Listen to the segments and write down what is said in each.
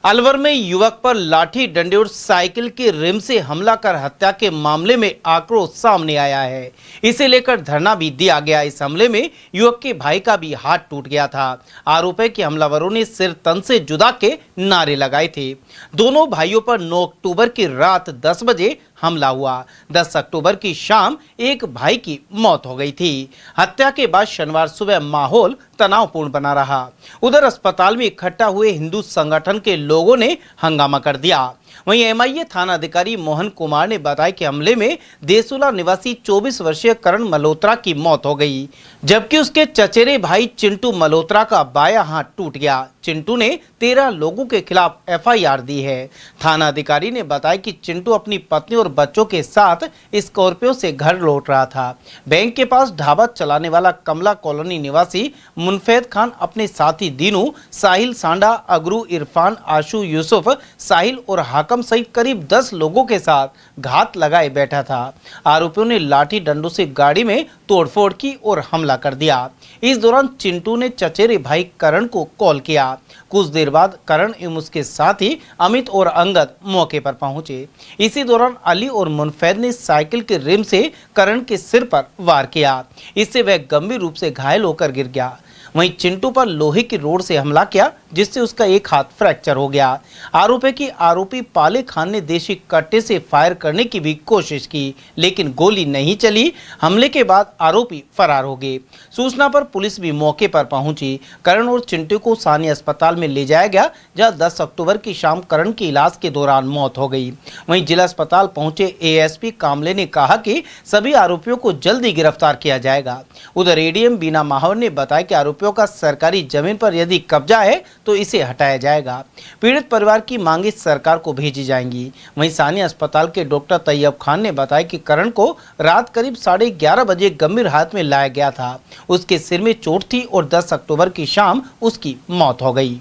अलवर में युवक पर लाठी डंडे और साइकिल की रिम से हमला कर हत्या के मामले में आक्रोश सामने आया है। इसे लेकर धरना भी दिया गया। इस हमले में युवक के भाई का भी हाथ टूट गया था। आरोप है कि हमलावरों ने सिर तन से जुदा के नारे लगाए थे। दोनों भाइयों पर 9 अक्टूबर की रात 10 बजे हमला हुआ। 10 अक्टूबर की शाम एक भाई की मौत हो गई थी। हत्या के बाद शनिवार सुबह माहौल तनावपूर्ण बना रहा। उधर अस्पताल में इकट्ठा हुए हिंदू संगठन के लोगों ने हंगामा कर दिया। वहीं एमआईए थाना अधिकारी मोहन कुमार ने बताया कि हमले में देसुला निवासी 24 वर्षीय करण मल्होत्रा की मौत हो गई, जबकि उसके चचेरे भाई चिंटू मल्होत्रा का बायां हाथ टूट गया। चिंटू ने 13 लोगों के खिलाफ एफआईआर दी है। थाना अधिकारी ने बताया कि चिंटू अपनी पत्नी और बच्चों के साथ स्कॉर्पियो से घर लौट रहा था। बैंक के पास ढाबा चलाने वाला कमला कॉलोनी निवासी मुनफेद खान अपने साथी दीनू, साहिल सांडा, अगरू, इरफान, आशु, यूसुफ, साहिल और हाकम सहित करीब 10 लोगों के साथ घात लगाए बैठा था। आरोपियों ने लाठी डंडों से गाड़ी में तोड़फोड़ की और हमला कर दिया। इस दौरान चिंटू ने चचेरे भाई करण को कॉल किया। कुछ देर बाद करण एवं उसके साथी अमित और अंगद मौके पर पहुंचे। इसी दौरान अली और मुनफैद ने साइकिल के रिम से करण के सिर पर वार किया। इससे वह गंभीर रूप से घायल होकर गिर गया। वहीं चिंटू पर लोहे की रोड से हमला किया, जिससे उसका एक हाथ फ्रैक्चर हो गया। आरोप है कि आरोपी पाले खान ने देशी कट्टे से फायर करने की भी कोशिश की, लेकिन गोली नहीं चली। हमले के बाद आरोपी फरार हो गए। सूचना पर पुलिस भी मौके पर पहुंची। करण और चिंटू को स्थानीय अस्पताल में ले जाया गया, जहां 10 अक्टूबर की शाम करण की इलाज के दौरान मौत हो गई। वहीं जिला अस्पताल पहुंचे एएसपी कामले ने कहा कि सभी आरोपियों को जल्दी गिरफ्तार किया जाएगा। उधर एडीएम बीना माहौर ने बताया कि आरोपियों का सरकारी जमीन पर यदि कब्जा है तो इसे हटाया जाएगा। पीड़ित परिवार की मांगे सरकार को भेजी जाएंगी। वहीं स्थानीय अस्पताल के डॉक्टर तैयब खान ने बताया कि करण को रात करीब 11:30 बजे गंभीर हालत में लाया गया था। उसके सिर में चोट थी और 10 अक्टूबर की शाम उसकी मौत हो गई।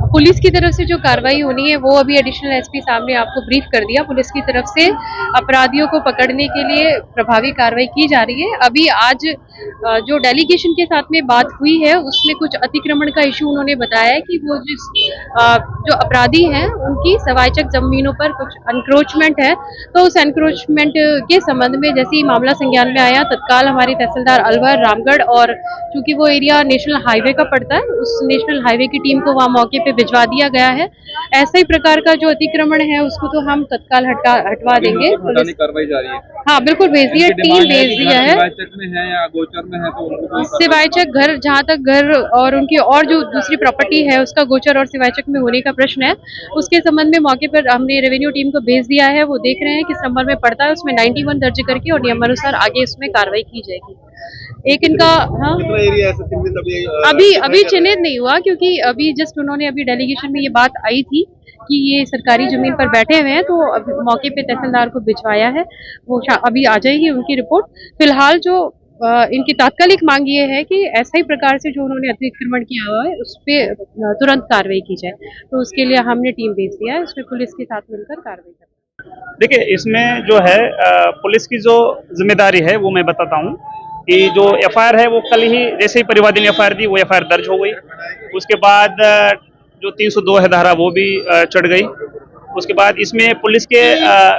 पुलिस की तरफ से जो कार्रवाई होनी है वो अभी एडिशनल एसपी साहब ने आपको ब्रीफ कर दिया। पुलिस की तरफ से अपराधियों को पकड़ने के लिए प्रभावी कार्रवाई की जा रही है। अभी आज जो डेलीगेशन के साथ में बात हुई है उसमें कुछ अतिक्रमण का इशू उन्होंने बताया है कि वो जो अपराधी हैं उनकी सवायचक जमीनों पर कुछ एनक्रोचमेंट है, तो उस एनक्रोचमेंट के संबंध में जैसे ही मामला संज्ञान में आया तत्काल हमारी तहसीलदार अलवर, रामगढ़ और चूंकि वो एरिया नेशनल हाईवे का पड़ता है, उस नेशनल हाईवे की टीम को वहाँ मौके पे भिजवा दिया गया है। ऐसे ही प्रकार का जो अतिक्रमण है उसको तो हम तत्काल हटवा देंगे। कार्रवाई जारी है। हाँ बिल्कुल, भेज दिया, टीम भेज दिया है। सिवायचक में है या गोचर में है तो उनको सिवायचक घर, जहाँ तक घर और उनकी और जो दूसरी प्रॉपर्टी है उसका गोचर और सिवायचक में होने का प्रश्न है, उसके संबंध में मौके पर हमने रेवेन्यू टीम को भेज दिया है। वो देख रहे हैं किस नंबर में पड़ता है, उसमें 91 दर्ज करके और नियमानुसार आगे इसमें कार्रवाई की जाएगी। एक इनका अभी चिन्हित नहीं हुआ, क्योंकि अभी जस्ट उन्होंने अभी डेलीगेशन में ये बात आई थी कि ये सरकारी जमीन पर बैठे हुए हैं, तो अभी मौके पे तहसीलदार को भिजवाया है। वो अभी आ जाएगी उनकी रिपोर्ट। फिलहाल जो इनकी तात्कालिक मांग ये है कि ऐसा ही प्रकार से जो उन्होंने अतिक्रमण किया हुआ है उस पर तुरंत कार्रवाई की जाए, तो उसके लिए हमने टीम भेज दिया है। उसमें पुलिस के साथ मिलकर कार्रवाई करते। देखिए, इसमें जो है पुलिस की जो जिम्मेदारी है वो मैं बताता हूँ कि जो एफआईआर है वो कल ही जैसे ही परिवादी ने एफआईआर दी वो एफआईआर दर्ज हो गई। उसके बाद जो 302 है धारा वो भी चढ़ गई। उसके बाद इसमें पुलिस के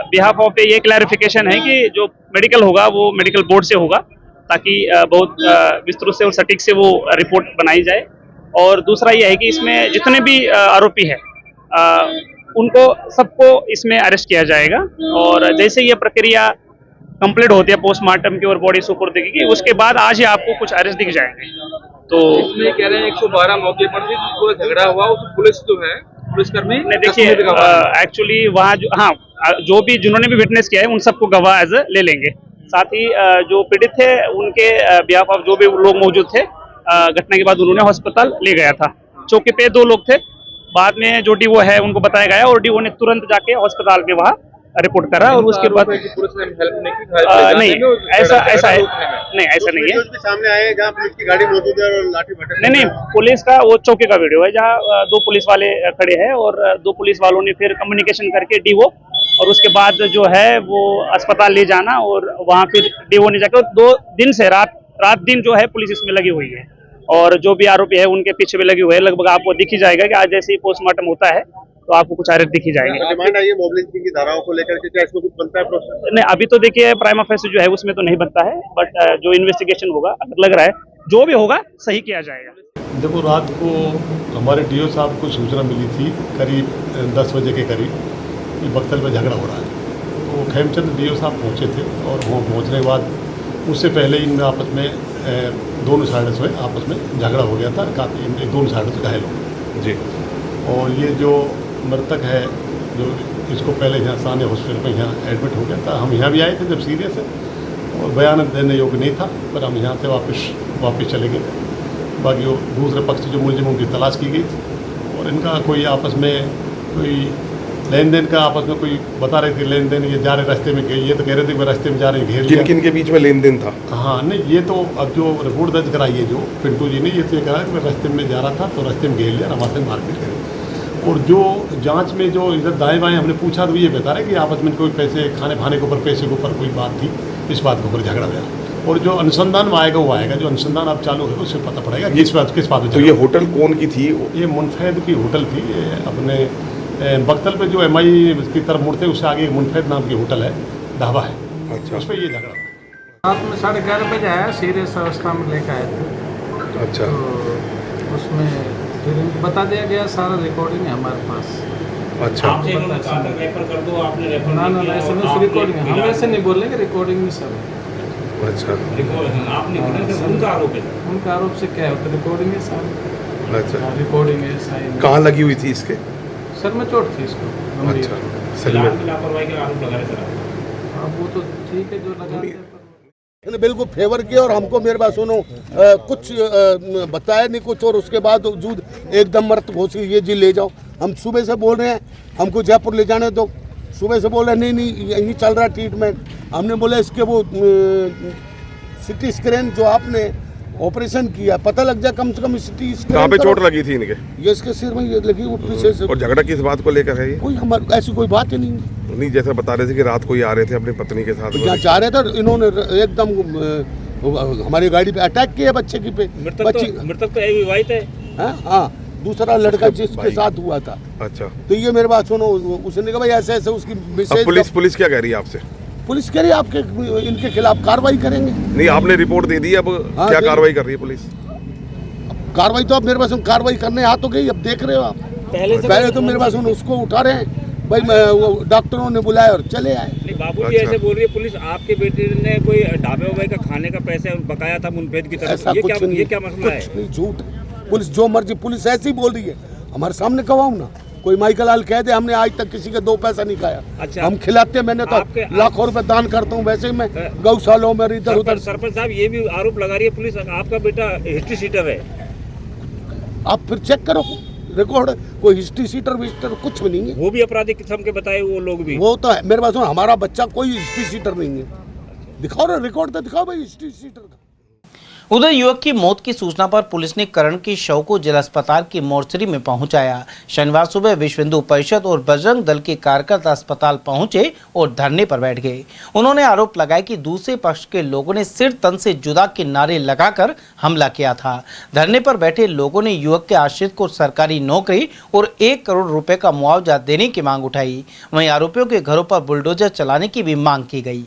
बिहाफ ऑफ पे ये क्लैरिफिकेशन है कि जो मेडिकल होगा वो मेडिकल बोर्ड से होगा, ताकि बहुत विस्तृत से और सटीक से वो रिपोर्ट बनाई जाए। और दूसरा ये है कि इसमें जितने भी आरोपी हैं उनको सबको इसमें अरेस्ट किया जाएगा, और जैसे ये प्रक्रिया कंप्लीट होती है पोस्टमार्टम की और बॉडी सुपुर्दगी की, उसके बाद आज ही आपको कुछ अरेस्ट दिख जाएंगे। तो इसमें कह रहे हैं 112 मौके पर भी पूरा झगड़ा हुआ, उस पुलिस जो है पुलिसकर्मी ने देखिए एक्चुअली वहाँ जो भी जिन्होंने भी विटनेस किया है उन सबको गवाह एज ले लेंगे। साथ ही जो पीड़ित थे उनके बिहाफ ऑफ जो भी लोग मौजूद थे घटना के बाद उन्होंने अस्पताल ले गया था। चौकी पे 2 लोग थे, बाद में जो डीओ है उनको बताया गया और डीओ ने तुरंत जाके अस्पताल में वहाँ रिपोर्ट करा। और उसके बाद पुलिस ने हेल्प नहीं की, नहीं ऐसा है नहीं, ऐसा नहीं है। सामने आए जहाँ पुलिस की गाड़ी मौजूद है और लाठी भटक नहीं, पुलिस का वो चौकी का वीडियो है जहाँ 2 पुलिस वाले खड़े हैं और 2 पुलिस वालों ने फिर कम्युनिकेशन करके डीओ और उसके बाद जो है वो अस्पताल ले जाना, और वहाँ फिर डीओ ने जाकर 2 दिन से रात दिन जो है पुलिस इसमें लगी हुई है। और जो भी आरोपी है उनके पीछे भी लगे हुए हैं। लगभग आपको दिख ही जाएगा कि आज जैसे ही पोस्टमार्टम होता है तो आपको कुछ आरोप दिख ही जाएंगे। डिमांड आई है मोबिलिटी की धाराओं को लेकर के, क्या इसमें कुछ बनता है प्रोसेस? नहीं, अभी तो देखिए प्राइमा फेसी जो है उसमें तो नहीं बनता है, बट जो इन्वेस्टिगेशन होगा, अगर लग रहा है जो भी होगा सही किया जाएगा। देखो, रात को हमारे डीओ साहब को सूचना मिली थी करीब 10 बजे के करीब कि बख्तल में झगड़ा हो रहा है। तो खेमचंद डीओ साहब पहुंचे थे और वो पहुंचने के बाद उससे पहले इनमें आपस में दोनों साइड से आपस में झगड़ा हो गया था, काफ़ी दोनों साइड से घायल हो गए जी। और ये जो मृतक है, जो इसको पहले यहाँ सानिया हॉस्पिटल में यहाँ एडमिट हो गया था। हम यहाँ भी आए थे जब सीरियस है और बयान देने योग्य नहीं था, पर हम यहाँ से वापस चले गए थे। बाकी वो दूसरे पक्ष जो मुलजिमों की तलाश की गई थी और इनका कोई आपस में कोई लेन देन का आपस में कोई बता रहे थे लेन देन, ये जा रहे रास्ते में गए, ये तो कह रहे थे कि रास्ते में जा रहे घेर लिया। किन के बीच में लेन देन था? हाँ नहीं, ये तो अब जो रिपोर्ट दर्ज कराई है जो पिंटू जी ने, ये तो ये कहा कि मैं रास्ते में जा रहा था तो रास्ते में घेर लिया, हमारे से मारपीट करी। और जो जांच में जो इधर दाएं बाएं हमने पूछा तो ये बता रहे कि आपस में कोई पैसे खाने खाने के ऊपर, पैसे के ऊपर कोई बात थी, इस बात के ऊपर झगड़ा गया। और जो अनुसंधान में आएगा वो आएगा, जो अनुसंधान अब चालू है उससे पता पड़ेगा किस बात में। तो ये होटल कौन की थी? ये मुनफैद की होटल थी, ये अपने बख्तल पे जो MI की तरफ मुड़ते उससे आगे मुनफैद नाम की होटल है, ढाबा है। अच्छा, उस पर ये झगड़ा रात में 11:30 बजे आया, सीरियस अवस्था में लेकर आए थे। अच्छा, तो उसमें फिर बता दिया गया, सारा रिकॉर्डिंग है हमारे पास। अच्छा, ना ऐसे नहीं, रिकॉर्डिंग हम ऐसे नहीं बोलेंगे, रिकॉर्डिंग में सब। अच्छा, उनका आरोप से क्या है, रिकॉर्डिंग है सारी। अच्छा, रिकॉर्डिंग है सारी। कहाँ लगी हुई थी इसके? सर में चोट थी इसको। अच्छा, सर में लापरवाही का आरोप लगा रहे सर। अब वो तो ठीक है जो लगाते हैं, ने बिल्कुल फेवर किया और हमको मेरे पास सुनो कुछ बताया नहीं कुछ, और उसके बाद वजूद एकदम मर्द घोषी ये जी ले जाओ। हम सुबह से बोल रहे हैं हमको जयपुर ले जाने दो, सुबह से बोल रहे हैं नहीं यहीं चल रहा ट्रीटमेंट। हमने बोला इसके वो CT स्कैन जो आपने ऑपरेशन किया पता लग जाए कम से कम CT स्कैन। कहाँ पे चोट लगी थी इनके? ये इसके सिर में ये लगी, वो पीछे से। और झगड़ा किस बात को लेकर है ये? कोई हमारी ऐसी कोई बात ही नहीं जैसा बता रहे थे कि रात को ही आ रहे थे अपनी पत्नी के साथ, यहाँ जा रहे थे, इन्होंने एकदम हमारी गाड़ी पे अटैक किया बच्चे की पे। मृतक तो विवाहित है। हाँ, दूसरा लड़का जिसके साथ हुआ था। अच्छा, तो ये मेरे बात सुनो, उसने कहा भाई ऐसे ऐसे उसकी विशेष। पुलिस क्या कह रही है आपसे? पुलिस कह रही है आपके इनके खिलाफ कार्रवाई करेंगे। नहीं, आपने रिपोर्ट दे दी, अब क्या कार्रवाई कर रही है पुलिस? कार्रवाई तो अब मेरे पास कार्रवाई करने आ तो गई, अब देख रहे हो आप। पहले तो मेरे पास उसको उठा रहे हैं भाई, वो डॉक्टरों ने बुलाया और चले आए। बाबू जी ऐसे बोल रही है पुलिस, आपके बेटे ने कोई ढाबे वाबे का खाने का पैसे बकाया था मुनफेद की तरफ। ऐसा कुछ नहीं, ये क्या मसला है? कुछ नहीं, झूठ। पुलिस जो मर्जी, पुलिस ऐसी बोल रही है, हमारे सामने गवाऊं ना। कोई माइकल लाल कह दे हमने आज तक किसी का 2 पैसा नहीं खाया। अच्छा, हम खिलाते हैं, मैंने तो लाखों रुपए दान करता हूँ, वैसे ही मैं गौशालों में इधर उधर। सरपंच साहब ये भी आरोप लगा रही है पुलिस, आपका बेटा हिस्ट्री सीटर है। आप फिर चेक करो रिकॉर्ड, कोई हिस्ट्री सीटर विस्टर कुछ भी नहीं है। वो भी अपराधी किस्म के बताए वो लोग भी। वो तो है, मेरे पास हमारा बच्चा कोई हिस्ट्री सीटर नहीं है। दिखाओ ना रिकॉर्ड, तो दिखाओ भाई हिस्ट्री सीटर का। उधर युवक की मौत की सूचना पर पुलिस ने करण के शव को जिला अस्पताल की मोर्चरी में पहुंचाया। शनिवार सुबह विश्व हिंदू परिषद और बजरंग दल के कार्यकर्ता अस्पताल पहुंचे और धरने पर बैठ गए। उन्होंने आरोप लगाया कि दूसरे पक्ष के लोगों ने सिर तन से जुदा के नारे लगाकर हमला किया था। धरने पर बैठे लोगों ने युवक के आश्रित को सरकारी नौकरी और 1 करोड़ रुपए का मुआवजा देने की मांग उठाई। वहीं आरोपियों के घरों पर बुलडोजर चलाने की भी मांग की गई।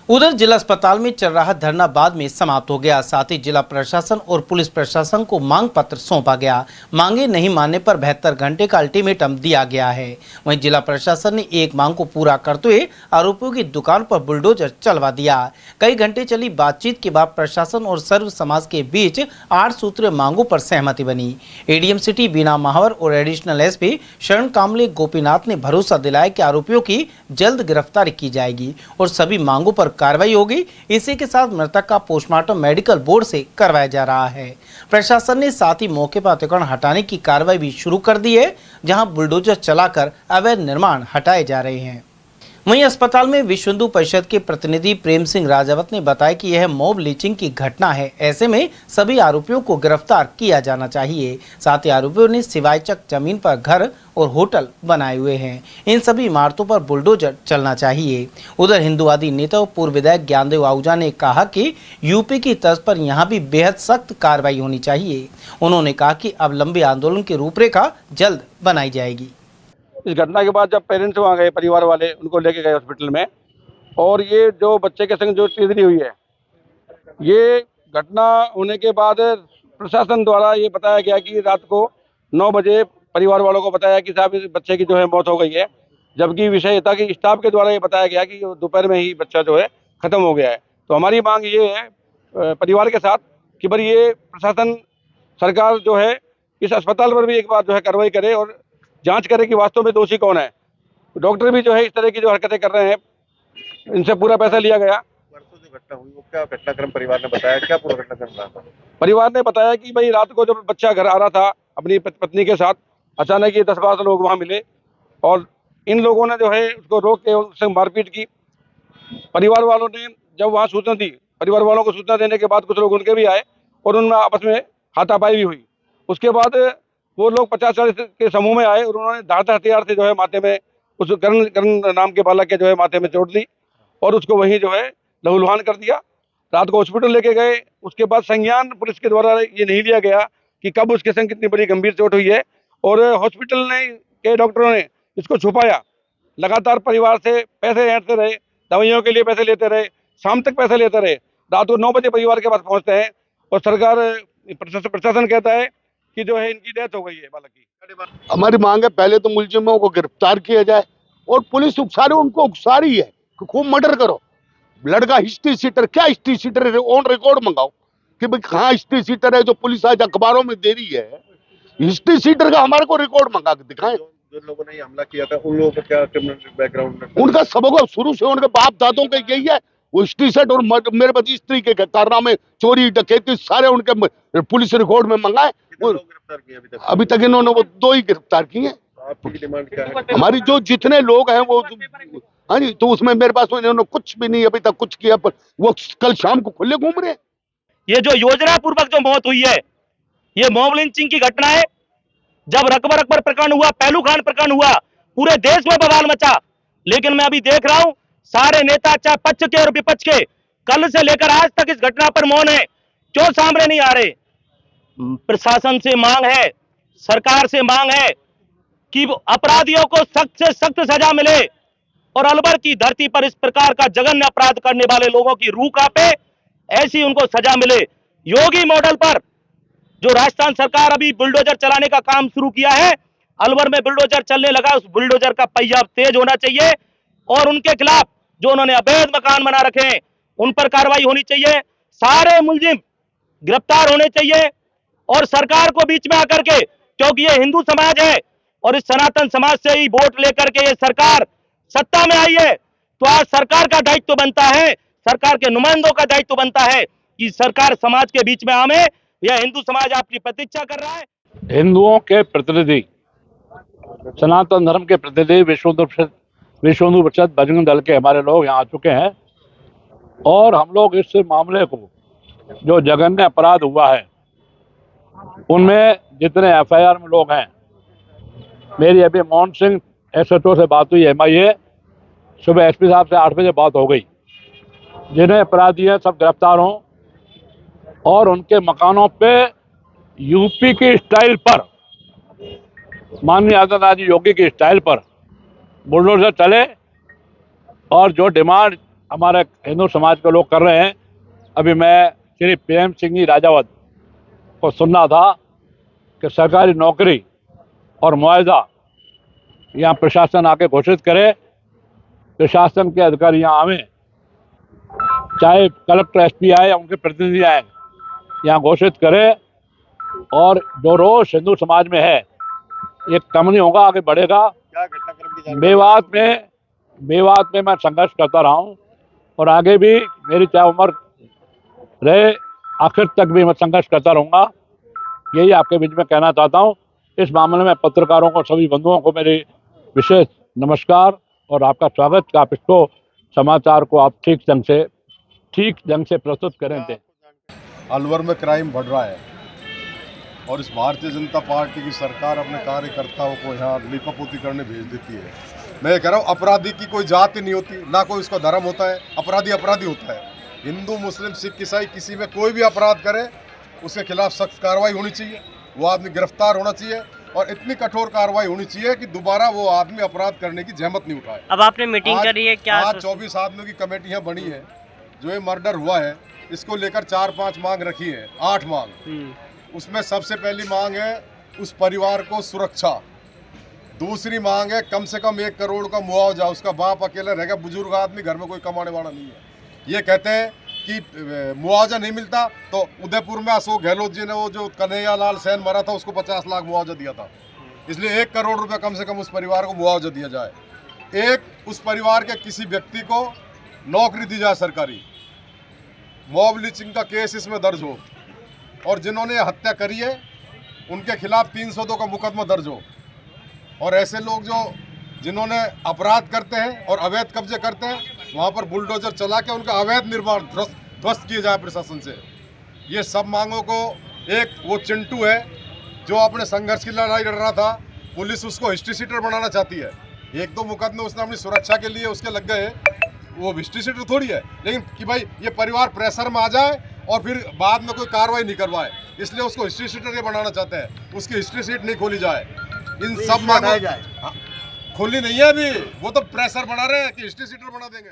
उधर जिला अस्पताल में चल रहा धरना बाद में समाप्त हो गया। साथ ही जिला प्रशासन और पुलिस प्रशासन को मांग पत्र सौंपा गया। मांगे नहीं मानने पर 72 घंटे का अल्टीमेटम दिया गया है। वहीं जिला प्रशासन ने एक मांग को पूरा करते हुए आरोपियों की दुकान पर बुलडोजर चलवा दिया। कई घंटे चली बातचीत के बाद प्रशासन और सर्व समाज के बीच 8 सूत्रीय मांगों पर सहमति बनी। एडीएम सिटी बीना महावर और एडिशनल SP शरण कामले गोपीनाथ ने भरोसा दिलाया कि आरोपियों की जल्द गिरफ्तारी की जाएगी और सभी मांगों पर कार्रवाई होगी। इसी के साथ मृतक का पोस्टमार्टम मेडिकल बोर्ड से करवाया जा रहा है। प्रशासन ने साथ ही मौके पर अतिक्रमण हटाने की कार्रवाई भी शुरू कर दी है, जहां बुलडोजर चलाकर अवैध निर्माण हटाए जा रहे हैं। वहीं अस्पताल में विश्व हिंदू परिषद के प्रतिनिधि प्रेम सिंह राजावत ने बताया कि यह मॉब लिंचिंग की घटना है। ऐसे में सभी आरोपियों को गिरफ्तार किया जाना चाहिए। साथ ही आरोपियों ने सिवायचक जमीन पर घर और होटल बनाए हुए हैं। इन सभी इमारतों पर बुलडोजर चलना चाहिए। उधर हिंदूवादी नेता और पूर्व विधायक ज्ञानदेव आहूजा ने कहा कि यूपी की तर्ज पर यहाँ भी बेहद सख्त कार्रवाई होनी चाहिए। उन्होंने कहा कि अब लंबे आंदोलन की रूपरेखा जल्द बनाई जाएगी। इस घटना के बाद जब पेरेंट्स वहाँ गए, परिवार वाले उनको लेके गए हॉस्पिटल में, और ये जो बच्चे के संग जो तिरछी हुई है, ये घटना होने के बाद प्रशासन द्वारा ये बताया गया कि रात को 9 बजे परिवार वालों को बताया कि साहब इस बच्चे की जो है मौत हो गई है, जबकि विषय ये था कि स्टाफ के द्वारा ये बताया गया कि दोपहर में ही बच्चा जो है ख़त्म हो गया है। तो हमारी मांग ये है परिवार के साथ कि भाई ये प्रशासन सरकार जो है इस अस्पताल पर भी एक बार जो है कार्रवाई करे और जांच करे कि वास्तव में दोषी कौन है। डॉक्टर भी जो है इस तरह की जो हरकतें कर रहे हैं, इनसे पूरा पैसा लिया गया। परसों जो घटना हुई वो क्या घटनाक्रम परिवार ने बताया, क्या पूरा घटनाक्रम रहा था? परिवार ने बताया कि भाई रात को जब बच्चा घर आ रहा था अपनी पत्नी के साथ, अचानक ये 10-12 लोग वहाँ मिले और इन लोगों ने जो है उसको रोक के उससे मारपीट की। परिवार वालों ने जब वहाँ सूचना दी, परिवार वालों को सूचना देने के बाद कुछ लोग उनके भी आए और उनमें आपस में हाथापाई भी हुई। उसके बाद वो लोग 50-40 के समूह में आए और उन्होंने धारदार हथियार से जो है माथे में उस करण नाम के बालक के जो है माथे में चोट दी और उसको वहीं जो है लहूलुहान कर दिया। रात को हॉस्पिटल लेके गए। उसके बाद संज्ञान पुलिस के द्वारा ये नहीं लिया गया कि कब उसके संग कितनी बड़ी गंभीर चोट हुई है, और हॉस्पिटल ने के डॉक्टरों ने इसको छुपाया। लगातार परिवार से पैसे ऐंठते रहे, दवाइयों के लिए पैसे लेते रहे, शाम तक पैसे लेते रहे। रात को 9 बजे परिवार के पास पहुँचते हैं और सरकार प्रशासन कहता है कि जो है इनकी डेथ हो गई है बालक की। हमारी मांग है पहले तो मुलजिमों को गिरफ्तार किया जाए और पुलिस उनको उकसा रही है कि खूब मर्डर करो। लड़का हिस्ट्री सीटर, क्या हिस्ट्री सीटर है? ऑन रिकॉर्ड मंगाओ कि भाई कहाँ हिस्ट्री सीटर है जो पुलिस आज अखबारों में दे रही है। हिस्ट्री सीटर का हमारे को रिकॉर्ड मंगा के दिखाएं। जो लोगों ने ये हमला किया था उन लोगों का क्या क्रिमिनल बैकग्राउंड है? उनका सबों का शुरू से उनके बाप दादों का यही है। वो हिस्ट्री सेट और मेरे बदी स्त्री के कारनामे, चोरी डकैती सारे उनके पुलिस रिकॉर्ड में मंगाए। गिरफ्तार किए अभी तक इन्होंने वो 2 ही गिरफ्तार किए हैं। आपकी डिमांड क्या है? हमारी जो जितने लोग हैं वो, हाँ जी, तो उसमें मेरे पास इन्होंने कुछ भी नहीं अभी तक कुछ किया, पर वो कल शाम को खुले घूम रहे हैं। ये जो योजना पूर्वक जो मौत हुई है, ये मॉब लिंचिंग की घटना है। जब रकबर अकबर प्रकरण हुआ, पहलू खान प्रकरण हुआ, पूरे देश में बवाल मचा। लेकिन मैं अभी देख रहा हूं सारे नेता, चाहे पक्ष के और विपक्ष के, कल से लेकर आज तक इस घटना पर मौन है। क्यों सामने नहीं आ रहे? प्रशासन से मांग है, सरकार से मांग है कि अपराधियों को सख्त से सख्त सजा मिले और अलवर की धरती पर इस प्रकार का जघन्य अपराध करने वाले लोगों की रूह कांपे, ऐसी उनको सजा मिले। योगी मॉडल पर जो राजस्थान सरकार अभी बुलडोजर चलाने का काम शुरू किया है, अलवर में बुलडोजर चलने लगा, उस बुलडोजर का पहिया तेज होना चाहिए और उनके खिलाफ जो उन्होंने अवैध मकान बना रखे हैं उन पर कार्रवाई होनी चाहिए। सारे मुलजिम गिरफ्तार होने चाहिए और सरकार को बीच में आकर के, क्योंकि ये हिंदू समाज है और इस सनातन समाज से ही वोट लेकर के ये सरकार सत्ता में आई है, तो आज सरकार का दायित्व बनता है, सरकार के नुमाइंदों का दायित्व बनता है कि सरकार समाज के बीच में आवे। यह हिंदू समाज आपकी प्रतीक्षा कर रहा है। हिंदुओं के प्रतिनिधि, सनातन धर्म के प्रतिनिधि, विश्व हिंदू परिषद बजरंग दल के हमारे लोग यहाँ आ चुके हैं और हम लोग इस मामले को, जो जघन्य अपराध हुआ है, उनमें जितने एफआईआर में लोग हैं, मेरी अभी मोहन सिंह एसएचओ से बात हुई, MIA, सुबह SP साहब से 8 बजे बात हो गई। जिन्हें अपराधी हैं सब गिरफ्तार हों और उनके मकानों पे यूपी की स्टाइल पर, माननीय आदित्यनाथ जी योगी की स्टाइल पर बुलडोजर चले और जो डिमांड हमारे हिंदू समाज के लोग कर रहे हैं, अभी मैं श्री प्रेम सिंह जी राजावत को सुनना था कि सरकारी नौकरी और मुआवजा यहाँ प्रशासन आके घोषित करे, प्रशासन के अधिकारी यहाँ आवे, चाहे कलेक्टर SP आए या उनके प्रतिनिधि आए, यहाँ घोषित करे और जो रोष हिंदू समाज में है ये कम नहीं होगा, आगे बढ़ेगा। क्या घटनाक्रम की मेवात में मैं संघर्ष करता रहा हूँ और आगे भी मेरी चाहे उम्र रहे, आखिर तक भी मैं संघर्ष करता रहूँगा। यही आपके बीच में कहना चाहता हूँ। इस मामले में पत्रकारों को, सभी बंधुओं को मेरी विशेष नमस्कार और आपका स्वागत कि आप इसको समाचार को आप ठीक ढंग से प्रस्तुत करें थे। अलवर में क्राइम बढ़ रहा है और इस भारतीय जनता पार्टी की सरकार अपने कार्यकर्ताओं को यहाँ लीपापोती करने भेज देती है। मैं कह रहा हूँ अपराधी की कोई जाति नहीं होती, ना कोई उसका धर्म होता है। अपराधी अपराधी होता है। हिंदू मुस्लिम सिख ईसाई किसी में कोई भी अपराध करे उसके खिलाफ सख्त कार्रवाई होनी चाहिए, वो आदमी गिरफ्तार होना चाहिए और इतनी कठोर कार्रवाई होनी चाहिए कि दोबारा वो आदमी अपराध करने की जहमत नहीं उठाए। अब आपने मीटिंग करी है क्या? आज 24 आदमियों की कमेटियाँ बनी है। जो ये मर्डर हुआ है इसको लेकर 4-5 मांग रखी है, 8 मांग। उसमें सबसे पहली मांग है उस परिवार को सुरक्षा, दूसरी मांग है कम से कम 1 करोड़ का मुआवजा। उसका बाप अकेला रहेगा, बुजुर्ग आदमी, घर में कोई कमाने वाला नहीं है। ये कहते हैं कि मुआवजा नहीं मिलता तो उदयपुर में अशोक गहलोत जी ने वो जो कन्हैया लाल सैन मरा था उसको 50 लाख मुआवजा दिया था। इसलिए 1 करोड़ रुपए कम से कम उस परिवार को मुआवजा दिया जाए। एक उस परिवार के किसी व्यक्ति को नौकरी दी जाए सरकारी। मॉब लिंचिंग का केस इसमें दर्ज हो और जिन्होंने हत्या करी है उनके खिलाफ 302 का मुकदमा दर्ज हो। और ऐसे लोग जो जिन्होंने अपराध करते हैं और अवैध कब्जे करते हैं वहाँ पर बुलडोजर चला के उनका अवैध निर्माण ध्वस्त किए जाए प्रशासन से। ये सब मांगों को एक वो चिंटू है जो अपने संघर्ष की लड़ाई लड़ रहा था, पुलिस उसको हिस्ट्री शीटर बनाना चाहती है। 1-2 मुकदमे उसने अपनी सुरक्षा के लिए उसके लग गए, वो हिस्ट्री शीटर थोड़ी है। लेकिन कि भाई ये परिवार प्रेशर में आ जाए और फिर बाद में कोई कार्रवाई नहीं करवाए, इसलिए उसको हिस्ट्री शीटर ये बनाना चाहते हैं। उसकी हिस्ट्री शीट नहीं खोली जाए। इन सब मांगों खोली नहीं है अभी, वो तो प्रेशर बना रहे हैं कि हिस्ट्री शीटर बना देंगे।